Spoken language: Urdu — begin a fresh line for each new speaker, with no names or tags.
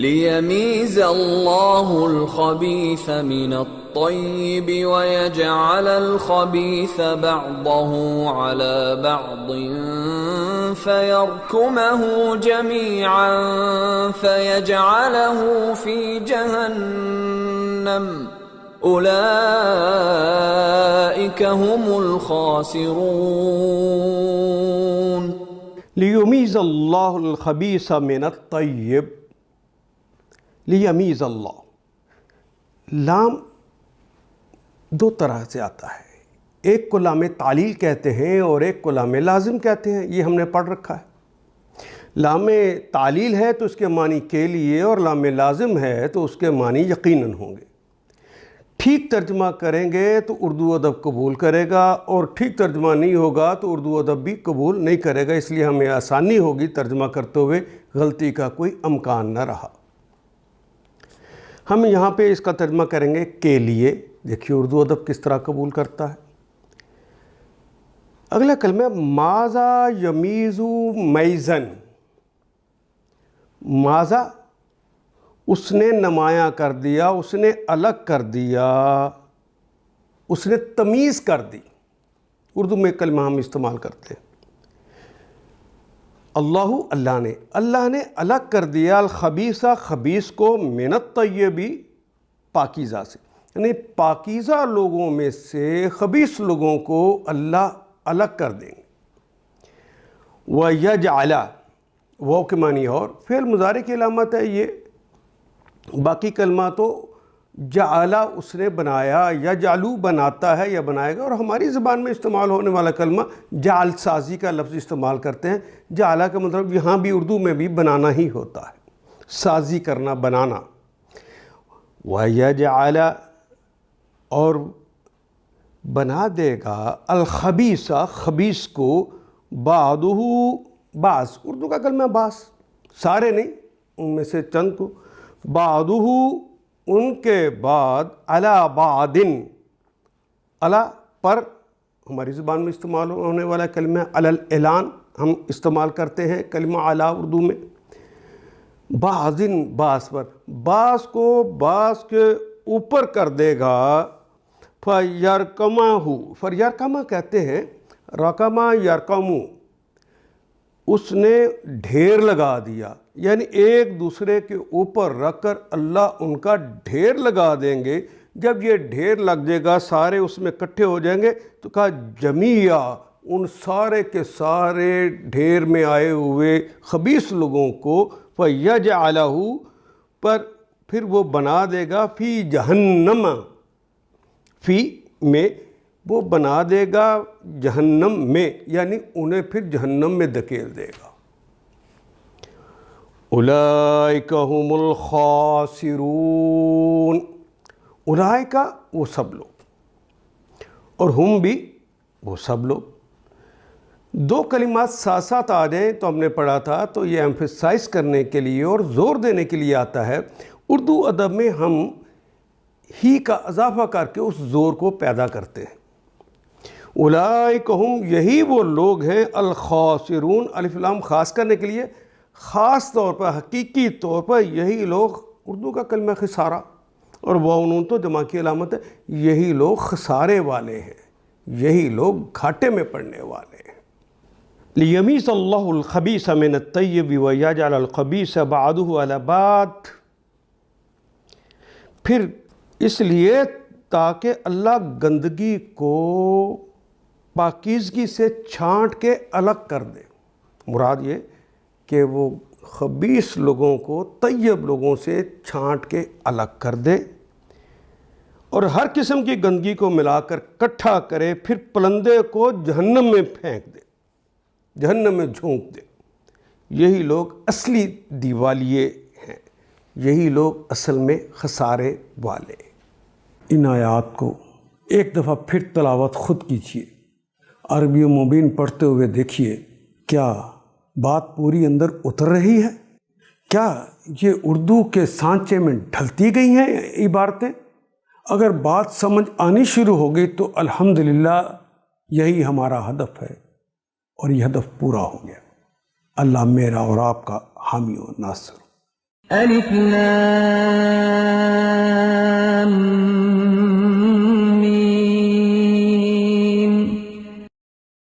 لِيَمِيزَ اللَّهُ الْخَبِيثَ مِنَ الطَّيِّبِ وَيَجْعَلَ الْخَبِيثَ بَعْضَهُ عَلَى بَعْضٍ فَيَرْكُمَهُ جَمِيعًا فَيَجْعَلَهُ فِي جَهَنَّمَ أُولَئِكَ هُمُ الْخَاسِرُونَ۔
لیمیز اللہ الخبیث من الطیب، لیمیز اللہ، لام دو طرح سے آتا ہے، ایک کو لام تعلیل کہتے ہیں اور ایک کو لام لازم کہتے ہیں، یہ ہم نے پڑھ رکھا ہے۔ لام تعلیل ہے تو اس کے معنی کے لیے، اور لام لازم ہے تو اس کے معنی یقیناً ہوں گے۔ ٹھیک ترجمہ کریں گے تو اردو ادب قبول کرے گا، اور ٹھیک ترجمہ نہیں ہوگا تو اردو ادب بھی قبول نہیں کرے گا، اس لیے ہمیں آسانی ہوگی ترجمہ کرتے ہوئے، غلطی کا کوئی امکان نہ رہا۔ ہم یہاں پہ اس کا ترجمہ کریں گے کے لیے، دیکھیے اردو ادب کس طرح قبول کرتا ہے۔ اگلا کلمہ ماذا یمیز میزن، ماذا اس نے نمایاں کر دیا، اس نے الگ کر دیا، اس نے تمیز کر دی۔ اردو میں کلمہ ہم استعمال کرتے ہیں، اللہ نے الگ کر دیا، الخبیثہ خبیث کو، من الطیبی پاکیزہ سے، یعنی پاکیزہ لوگوں میں سے خبیث لوگوں کو اللہ الگ کر دیں گے۔ وَيَجْعَلَ، وہ کے معنی اور فعل مضارع کی علامت ہے یہ، باقی کلمہ تو جعلہ اس نے بنایا، یا جعلو بناتا ہے یا بنائے گا، اور ہماری زبان میں استعمال ہونے والا کلمہ جعل سازی کا لفظ استعمال کرتے ہیں۔ جعلہ کا مطلب یہاں بھی اردو میں بھی بنانا ہی ہوتا ہے، سازی کرنا، بنانا۔ وَيَجْعَلَ، اور بنا دے گا، الخبیثہ خبیث کو، بعضہ بعض، اردو کا کلمہ بعض، سارے نہیں، ان میں سے چند کو، بعضہ ان کے بعد، علی بعض، علی پر، ہماری زبان میں استعمال ہونے والا کلمہ علی الاعلان ہم استعمال کرتے ہیں کلمہ علی اردو میں، بعض بعض پر، بعض کو بعض کے اوپر کر دے گا، فَيَرْكَمَهُ، فَيَرْكَمَ کہتے ہیں، رَقَمَ يَرْكَمُ، اس نے ڈھیر لگا دیا، یعنی ایک دوسرے کے اوپر رکھ کر اللہ ان کا ڈھیر لگا دیں گے۔ جب یہ ڈھیر لگ جائے گا، سارے اس میں اکٹھے ہو جائیں گے، تو کہا جمیعہ، ان سارے کے سارے ڈھیر میں آئے ہوئے خبیث لوگوں کو، فَيَجْعَلَهُ، پر پھر وہ بنا دے گا، فی جہنم، فی میں، وہ بنا دے گا جہنم میں، یعنی انہیں پھر جہنم میں دھکیل دے گا۔ اولئک هم الخاسرون، اولئک وہ سب لوگ، اور ہم بھی وہ سب لوگ۔ دو کلمات ساتھ ساتھ آ جائیں تو ہم نے پڑھا تھا، تو یہ ایمفیسائز کرنے کے لیے اور زور دینے کے لیے آتا ہے۔ اردو ادب میں ہم ہی کا اضافہ کر کے اس زور کو پیدا کرتے ہیں۔ اولئک ہم، یہی وہ لوگ ہیں، الخاسرون، الف لام خاص کرنے کے لیے، خاص طور پر، حقیقی طور پر یہی لوگ، اردو کا کلمہ خسارہ اور واو نون تو جمع کی علامت ہے، یہی لوگ خسارے والے ہیں، یہی لوگ گھاٹے میں پڑنے والے ہیں۔ لیمیز اللہ الخبیث من الطیب ویجعل الخبیث بعضہ علی بعض، پھر اس لیے تاکہ اللہ گندگی کو پاکیزگی سے چھانٹ کے الگ کر دے، مراد یہ کہ وہ خبیث لوگوں کو طیب لوگوں سے چھانٹ کے الگ کر دے، اور ہر قسم کی گندگی کو ملا کر کٹھا کرے، پھر پلندے کو جہنم میں پھینک دے، جہنم میں جھونک دے۔ یہی لوگ اصلی دیوالیے ہیں، یہی لوگ اصل میں خسارے والے۔ ان آیات کو ایک دفعہ پھر تلاوت خود کیجیے، عربی مبین پڑھتے ہوئے دیکھیے، کیا بات پوری اندر اتر رہی ہے؟ کیا یہ اردو کے سانچے میں ڈھلتی گئی ہیں عبارتیں؟ اگر بات سمجھ آنی شروع ہوگی تو الحمدللہ یہی ہمارا ہدف ہے، اور یہ ہدف پورا ہو گیا۔ اللہ میرا اور آپ کا حامی و ناصر۔
ألف لام